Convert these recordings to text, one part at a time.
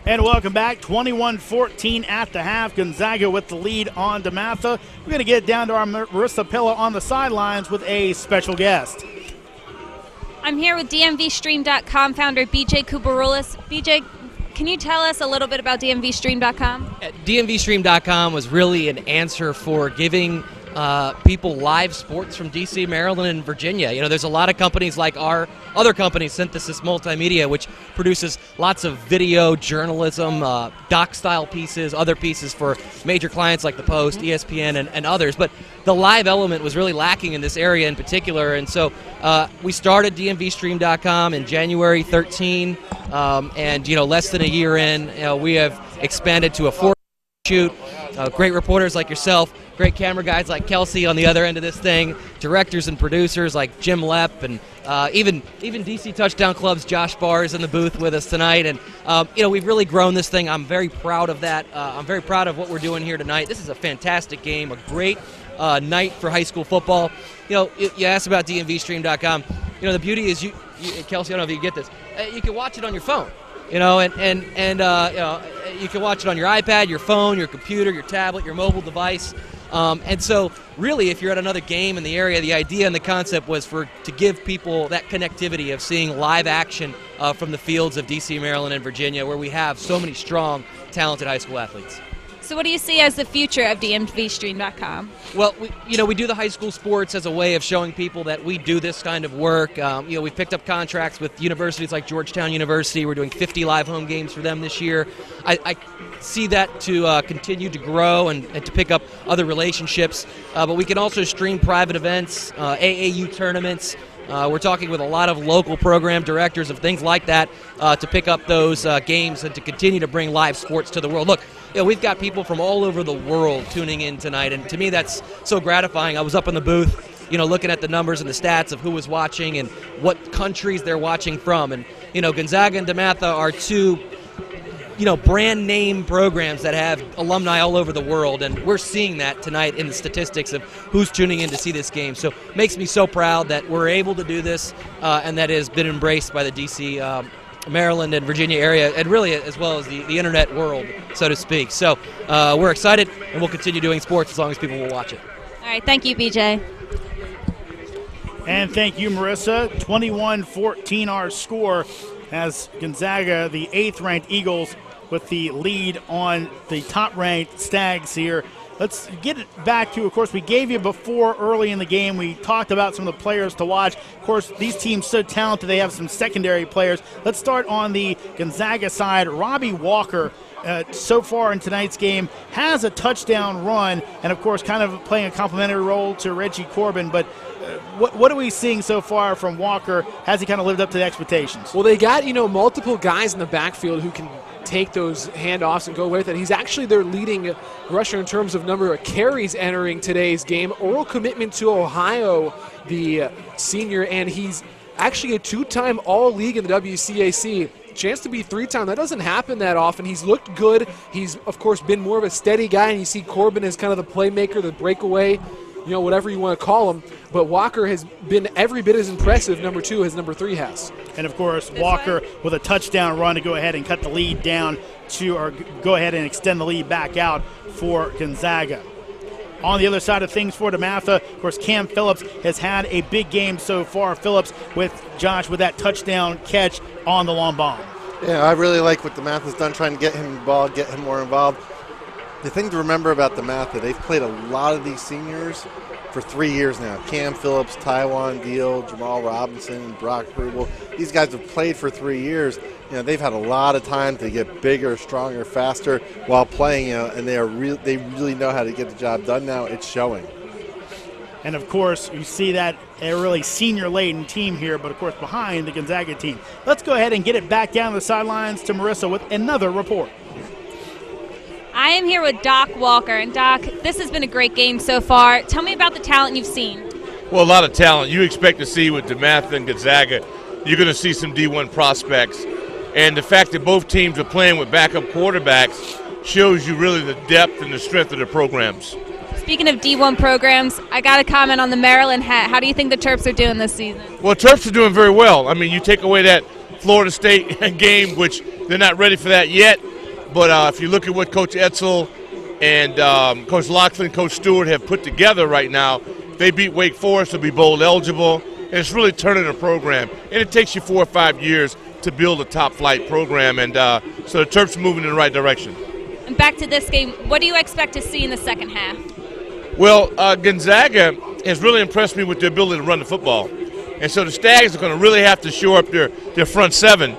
And welcome back. 21-14 at the half. Gonzaga with the lead on DeMatha. We're going to get down to our Marissa Pilla on the sidelines with a special guest. I'm here with DMVSTREAM.COM founder BJ Koubaroulis. BJ, can you tell us a little bit about DMVSTREAM.COM? DMVSTREAM.COM was really an answer for giving people live sports from D.C., Maryland, and Virginia. You know, there's a lot of companies like our other company, Synthesis Multimedia, which produces lots of video journalism, doc-style pieces, other pieces for major clients like the Post, ESPN, and others. But the live element was really lacking in this area in particular, and so we started DMVSTREAM.COM in January 13, and, you know, less than a year in, you know, we have expanded to a 4 shoot. Great reporters like yourself, great camera guys like Kelsey on the other end of this thing, directors and producers like Jim Lepp, and even DC Touchdown Club's Josh Barr is in the booth with us tonight. And you know, we've really grown this thing. I'm very proud of that. I'm very proud of what we're doing here tonight. This is a fantastic game, a great night for high school football. You know, you asked about DMVSTREAM.COM. You know, the beauty is you Kelsey, I don't know if you get this. You can watch it on your phone. You know, and you know, you can watch it on your iPad, your phone, your computer, your tablet, your mobile device. And so, really, if you're at another game in the area, the idea and the concept was to give people that connectivity of seeing live action from the fields of D.C., Maryland, and Virginia, where we have so many strong, talented high school athletes. So what do you see as the future of DMVSTREAM.COM? Well, we do the high school sports as a way of showing people that we do this kind of work. You know, we've picked up contracts with universities like Georgetown University. We're doing 50 live home games for them this year. I see that to continue to grow and to pick up other relationships. But we can also stream private events, AAU tournaments. We're talking with a lot of local program directors of things like that to pick up those games and to continue to bring live sports to the world. Look, you know, we've got people from all over the world tuning in tonight, and to me that's so gratifying. I was up in the booth, you know, looking at the numbers and the stats of who was watching and what countries they're watching from. And, you know, Gonzaga and DeMatha are two, you know, brand name programs that have alumni all over the world, and we're seeing that tonight in the statistics of who's tuning in to see this game. So it makes me so proud that we're able to do this, and that has been embraced by the D.C., Maryland, and Virginia area, and really as well as the internet world, so to speak. So we're excited, and we'll continue doing sports as long as people will watch it. All right, thank you, BJ. And thank you, Marissa. 21-14 our score as Gonzaga, the 8th-ranked Eagles, with the lead on the top-ranked Stags here. Let's get it back to, of course, we gave you before early in the game. We talked about some of the players to watch. Of course, these teams so talented, they have some secondary players. Let's start on the Gonzaga side. Robbie Walker, so far in tonight's game, has a touchdown run, and, of course, kind of playing a complementary role to Reggie Corbin. But what are we seeing so far from Walker? Has he kind of lived up to the expectations? Well, they got, you know, multiple guys in the backfield who can take those handoffs and go with it. He's actually their leading rusher in terms of number of carries entering today's game. Oral commitment to Ohio, the senior, and he's actually a 2-time All-League in the WCAC. Chance to be 3-time. That doesn't happen that often. He's looked good. He's, of course, been more of a steady guy, and you see Corbin as kind of the playmaker, the breakaway, you know, whatever you want to call him. But Walker has been every bit as impressive, number 2, as number 3 has. And, of course, Walker with a touchdown run to go ahead and cut the lead down to, or go ahead and extend the lead back out for Gonzaga. On the other side of things for DeMatha, of course, Cam Phillips has had a big game so far. Phillips with Josh with that touchdown catch on the long bomb. Yeah, I really like what DeMatha's done, trying to get him involved, get him more involved. The thing to remember about DeMatha, they've played a lot of these seniors for 3 years now. Cam Phillips, Tywan Deal, Jamal Robinson, Brock Rubel. These guys have played for 3 years. You know, they've had a lot of time to get bigger, stronger, faster while playing, you know, and they really know how to get the job done now. It's showing. And, of course, you see that a really senior-laden team here, but, of course, behind the Gonzaga team. Let's go ahead and get it back down the sidelines to Marissa with another report. I am here with Doc Walker. And, Doc, this has been a great game so far. Tell me about the talent you've seen. Well, a lot of talent. You expect to see with DeMatha and Gonzaga, you're going to see some D1 prospects. And the fact that both teams are playing with backup quarterbacks shows you really the depth and the strength of the programs. Speaking of D1 programs, I got a comment on the Maryland hat. How do you think the Terps are doing this season? Well, Terps are doing very well. I mean, you take away that Florida State game, which they're not ready for that yet. But if you look at what Coach Etzel and Coach Loughlin, Coach Stewart have put together right now, they beat Wake Forest to be bowl eligible, and it's really turning a program. And it takes you 4 or 5 years to build a top-flight program, and so the Terps are moving in the right direction. And back to this game, what do you expect to see in the second half? Well, Gonzaga has really impressed me with their ability to run the football. And so the Stags are going to really have to shore up their front seven.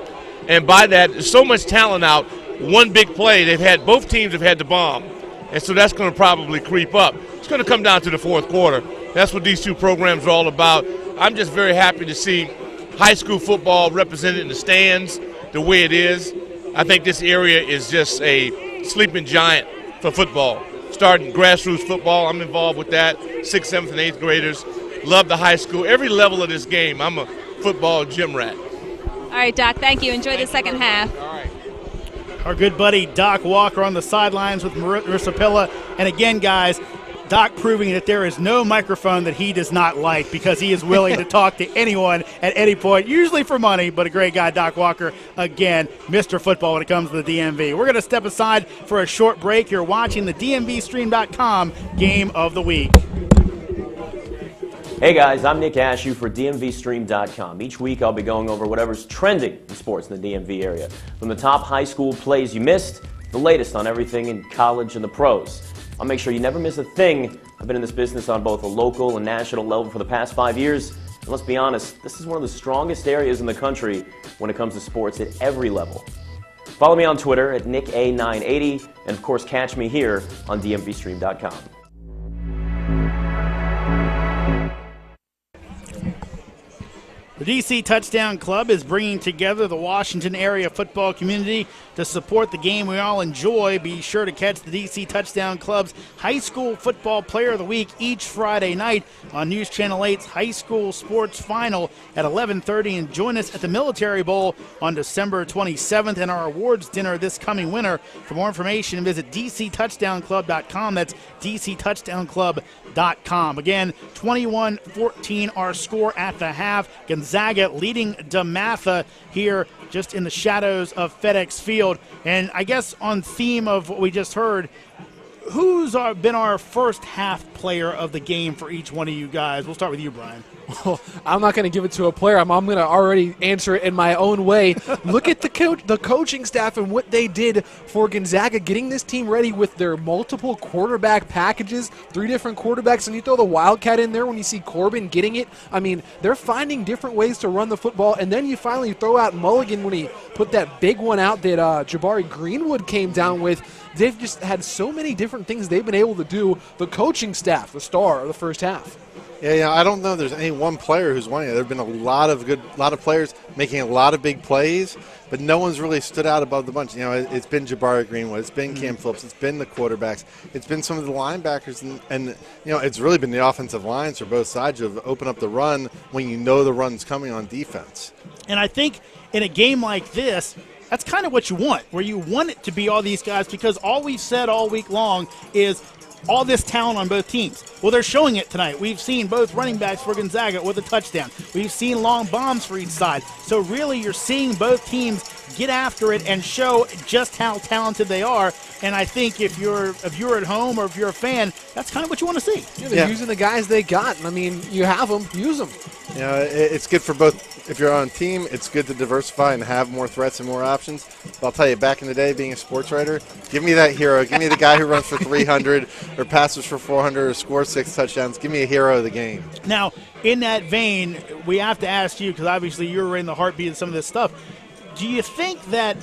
And by that, there's so much talent out. One big play, both teams have had the bomb. And so that's going to probably creep up. It's going to come down to the fourth quarter. That's what these two programs are all about. I'm just very happy to see high school football represented in the stands the way it is. I think this area is just a sleeping giant for football. Starting grassroots football, I'm involved with that. 6th, 7th, and 8th graders. Love the high school. Every level of this game, I'm a football gym rat. All right, Doc, thank you. Enjoy the second half. All right. Our good buddy Doc Walker on the sidelines with Marissa Pilla. And again, guys, Doc proving that there is no microphone that he does not like, because he is willing to talk to anyone at any point, usually for money, but a great guy, Doc Walker, again, Mr. Football when it comes to the DMV. We're going to step aside for a short break. You're watching the DMVSTREAM.com Game of the Week. Hey guys, I'm Nick Ashew for DMVSTREAM.com. Each week I'll be going over whatever's trending in sports in the DMV area. From the top high school plays you missed, the latest on everything in college and the pros. I'll make sure you never miss a thing. I've been in this business on both a local and national level for the past 5 years. And let's be honest, this is one of the strongest areas in the country when it comes to sports at every level. Follow me on Twitter at NickA980, and of course catch me here on DMVStream.com. The DC Touchdown Club is bringing together the Washington area football community to support the game we all enjoy. Be sure to catch the DC Touchdown Club's High School Football Player of the Week each Friday night on News Channel 8's High School Sports Final at 11:30, and join us at the Military Bowl on December 27th and our awards dinner this coming winter. For more information, visit DCTouchdownClub.com. That's DCTouchdownClub.com. Again, 21-14 our score at the half. Gonzaga leading DeMatha here just in the shadows of FedEx Field. And I guess on theme of what we just heard, who's been our first half player of the game for each one of you guys? We'll start with you, Brian. Well, I'm not going to give it to a player. I'm going to already answer it in my own way. Look at the coaching staff and what they did for Gonzaga, getting this team ready with their multiple quarterback packages, 3 different quarterbacks, and you throw the Wildcat in there when you see Corbin getting it. I mean, they're finding different ways to run the football, and then you finally throw out Mulligan when he put that big one out that Jabari Greenwood came down with. They've just had so many different things they've been able to do. The coaching staff, the star of the first half. Yeah, I don't know if there's any one player who's won it. There have been a lot of players making a lot of big plays, but no one's really stood out above the bunch. You know, it's been Jabari Greenwood, it's been Cam Phillips, it's been the quarterbacks, it's been some of the linebackers, and you know, it's really been the offensive lines for both sides who have opened up the run when you know the run's coming on defense. And I think in a game like this, that's kind of what you want, where you want it to be all these guys, because all we've said all week long is all this talent on both teams. Well, they're showing it tonight. We've seen both running backs for Gonzaga with a touchdown. We've seen long bombs for each side. So really you're seeing both teams get after it and show just how talented they are. And I think if you're at home or if you're a fan, that's kind of what you want to see. Yeah, they're using the guys they got. I mean, you have them, use them. You know, it's good for both. If you're on a team, it's good to diversify and have more threats and more options. But I'll tell you, back in the day, being a sports writer, give me that hero. Give me the guy who runs for 300 or passes for 400 or scores 6 touchdowns. Give me a hero of the game. Now, in that vein, we have to ask you, because obviously you're in the heartbeat of some of this stuff, do you think that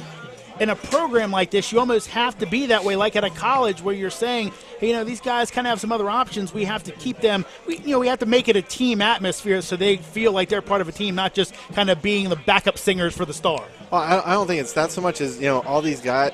in a program like this, you almost have to be that way, like at a college where you're saying, hey, you know, these guys kind of have some other options. We have to keep them, we have to make it a team atmosphere so they feel like they're part of a team, not just kind of being the backup singers for the star. Well, I don't think it's that so much as, you know, all these guys,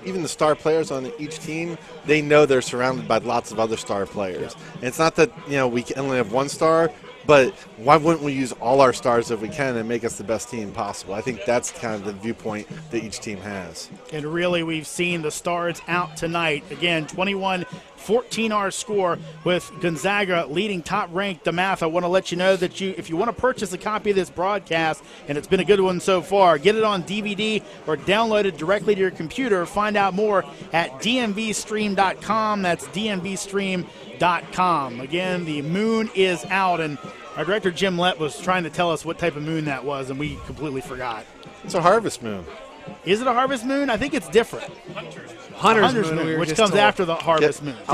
even the star players on each team, they know they're surrounded by lots of other star players. And it's not that, you know, we only have one star, But why wouldn't we use all our stars if we can and make us the best team possible? I think that's kind of the viewpoint that each team has. And really, we've seen the stars out tonight. Again, 21-14 our score with Gonzaga leading top-ranked DeMatha. I want to let you know that if you want to purchase a copy of this broadcast, and it's been a good one so far, get it on DVD or download it directly to your computer. Find out more at DMVSTREAM.com. That's DMVSTREAM.com. Again, the moon is out, and our director Jim Lett was trying to tell us what type of moon that was, and we completely forgot. It's a harvest moon. Is it a harvest moon? I think it's different. Hunter's moon, which comes after the harvest moon.